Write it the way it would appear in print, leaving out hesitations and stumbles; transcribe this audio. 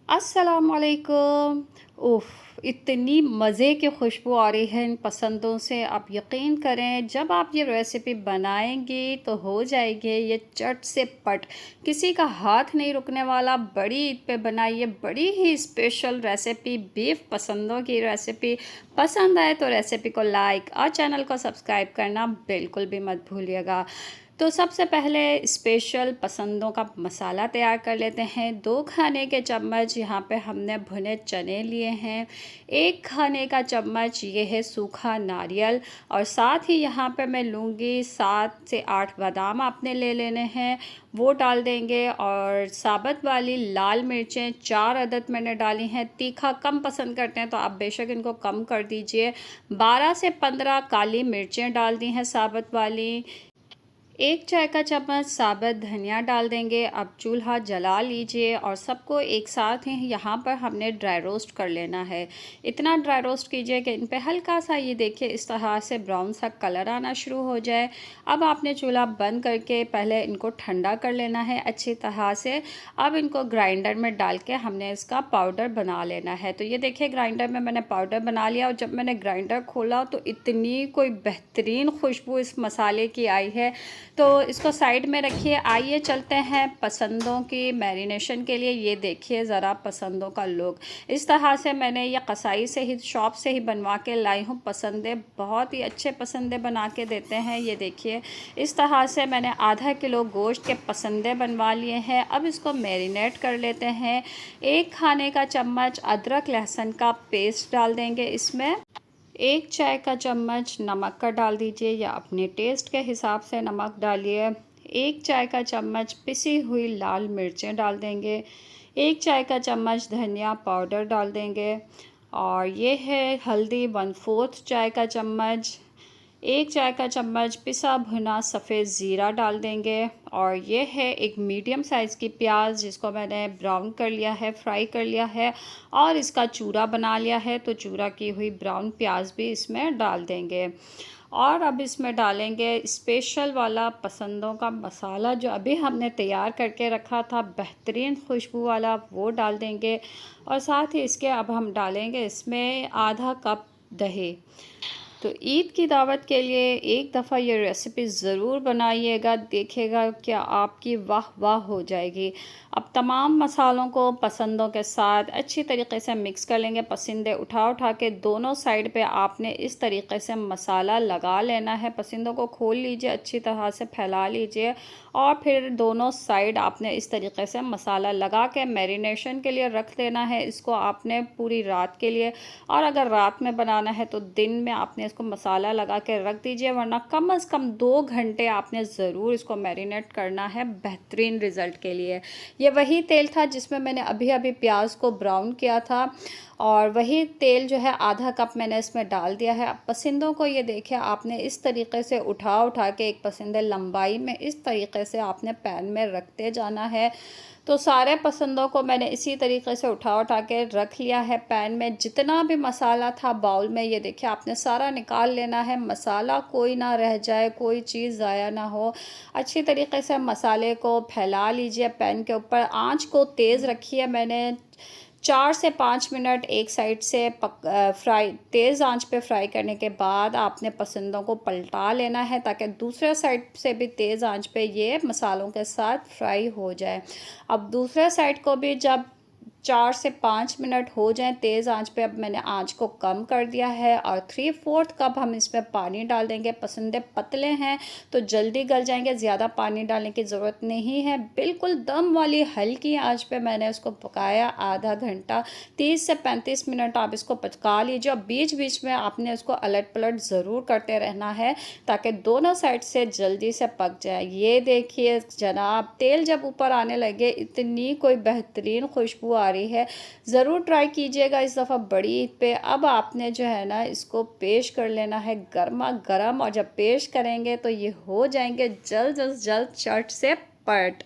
अस्सलामुअलैकुम। उफ़! इतनी मज़े की खुशबू आ रही है इन पसंदों से, आप यकीन करें जब आप ये रेसिपी बनाएंगी तो हो जाएगी ये चट से पट। किसी का हाथ नहीं रुकने वाला। बड़ी ईद पे बनाइए बड़ी ही स्पेशल रेसिपी, बीफ पसंदों की रेसिपी। पसंद आए तो रेसिपी को लाइक और चैनल को सब्सक्राइब करना बिल्कुल भी मत भूलिएगा। तो सबसे पहले स्पेशल पसंदों का मसाला तैयार कर लेते हैं। 2 खाने के चम्मच यहाँ पे हमने भुने चने लिए हैं। 1 खाने का चम्मच ये है सूखा नारियल, और साथ ही यहाँ पे मैं लूँगी 7 से 8 बादाम आपने ले लेने हैं, वो डाल देंगे। और साबुत वाली लाल मिर्चें 4 अदद मैंने डाली हैं। तीखा कम पसंद करते हैं तो आप बेशक इनको कम कर दीजिए। 12 से 15 काली मिर्चें डाल दी हैं साबुत वाली। 1 चाय का चम्मच साबुत धनिया डाल देंगे। अब चूल्हा जला लीजिए और सबको एक साथ ही यहाँ पर हमने ड्राई रोस्ट कर लेना है। इतना ड्राई रोस्ट कीजिए कि इन पे हल्का सा ये देखिए इस तरह से ब्राउन सा कलर आना शुरू हो जाए। अब आपने चूल्हा बंद करके पहले इनको ठंडा कर लेना है अच्छी तरह से। अब इनको ग्राइंडर में डाल के हमने इसका पाउडर बना लेना है। तो ये देखिए ग्राइंडर में मैंने पाउडर बना लिया, और जब मैंने ग्राइंडर खोला तो इतनी कोई बेहतरीन खुशबू इस मसाले की आई है। तो इसको साइड में रखिए। आइए चलते हैं पसंदों की मैरिनेशन के लिए। ये देखिए ज़रा पसंदों का लुक। इस तरह से मैंने ये कसाई से ही, शॉप से ही बनवा के लाई हूँ। पसंदे बहुत ही अच्छे पसंदे बना के देते हैं। ये देखिए इस तरह से मैंने आधा किलो गोश्त के पसंदे बनवा लिए हैं। अब इसको मैरिनेट कर लेते हैं। 1 खाने का चम्मच अदरक लहसुन का पेस्ट डाल देंगे इसमें। 1 चाय का चम्मच नमक का डाल दीजिए, या अपने टेस्ट के हिसाब से नमक डालिए। 1 चाय का चम्मच पिसी हुई लाल मिर्चें डाल देंगे। 1 चाय का चम्मच धनिया पाउडर डाल देंगे। और ये है हल्दी 1/4 चाय का चम्मच। 1 चाय का चम्मच पिसा भुना सफ़ेद ज़ीरा डाल देंगे। और ये है एक मीडियम साइज़ की प्याज, जिसको मैंने ब्राउन कर लिया है, फ्राई कर लिया है और इसका चूरा बना लिया है। तो चूरा की हुई ब्राउन प्याज भी इसमें डाल देंगे। और अब इसमें डालेंगे स्पेशल वाला पसंदों का मसाला जो अभी हमने तैयार करके रखा था, बेहतरीन खुशबू वाला, वो डाल देंगे। और साथ ही इसके अब हम डालेंगे इसमें आधा कप दही। तो ईद की दावत के लिए एक दफ़ा ये रेसिपी ज़रूर बनाइएगा, देखिएगा क्या आपकी वाह वाह हो जाएगी। अब तमाम मसालों को पसंदों के साथ अच्छी तरीके से मिक्स कर लेंगे। पसंदे उठा उठा के दोनों साइड पे आपने इस तरीके से मसाला लगा लेना है। पसंदों को खोल लीजिए, अच्छी तरह से फैला लीजिए, और फिर दोनों साइड आपने इस तरीके से मसाला लगा के मैरिनेशन के लिए रख देना है इसको आपने पूरी रात के लिए। और अगर रात में बनाना है तो दिन में आपने इसको मसाला लगा के रख दीजिए, वरना कम से कम 2 घंटे आपने ज़रूर इसको मैरिनेट करना है बेहतरीन रिज़ल्ट के लिए। ये वही तेल था जिसमें मैंने अभी अभी प्याज को ब्राउन किया था, और वही तेल जो है आधा कप मैंने इसमें डाल दिया है। अब पसंदों को ये देखिए आपने इस तरीके से उठा उठा के एक पसंदे लंबाई में इस तरीके से आपने पैन में रखते जाना है। तो सारे पसंदों को मैंने इसी तरीके से उठा उठा के रख लिया है पैन में। जितना भी मसाला था बाउल में, ये देखिए आपने सारा निकाल लेना है। मसाला कोई ना रह जाए, कोई चीज़ ज़ाया ना हो। अच्छी तरीके से मसाले को फैला लीजिए पैन के ऊपर। आंच को तेज़ रखिए। मैंने 4 से 5 मिनट एक साइड से फ्राई, तेज़ आंच पे फ्राई करने के बाद आपने पसंदों को पलटा लेना है, ताकि दूसरे साइड से भी तेज़ आंच पे ये मसालों के साथ फ्राई हो जाए। अब दूसरे साइड को भी जब 4 से 5 मिनट हो जाएं तेज़ आंच पे, अब मैंने आंच को कम कर दिया है, और 3/4 कप हम इसमें पानी डाल देंगे। पसंदे पतले हैं तो जल्दी गल जाएंगे, ज़्यादा पानी डालने की ज़रूरत नहीं है। बिल्कुल दम वाली हल्की आंच पे मैंने उसको पकाया आधा घंटा। 30 से 35 मिनट आप इसको पका लीजिए, और बीच बीच में आपने उसको अलट पलट ज़रूर करते रहना है, ताकि दोनों साइड से जल्दी से पक जाए। ये देखिए जनाब, तेल जब ऊपर आने लगे इतनी कोई बेहतरीन खुशबू आ रही है। ज़रूर ट्राई कीजिएगा इस दफ़ा बड़ी ईद पे। अब आपने जो है ना इसको पेश कर लेना है गर्मा गर्म, और जब पेश करेंगे तो ये हो जाएंगे जल्द अज जल्द चट से पट।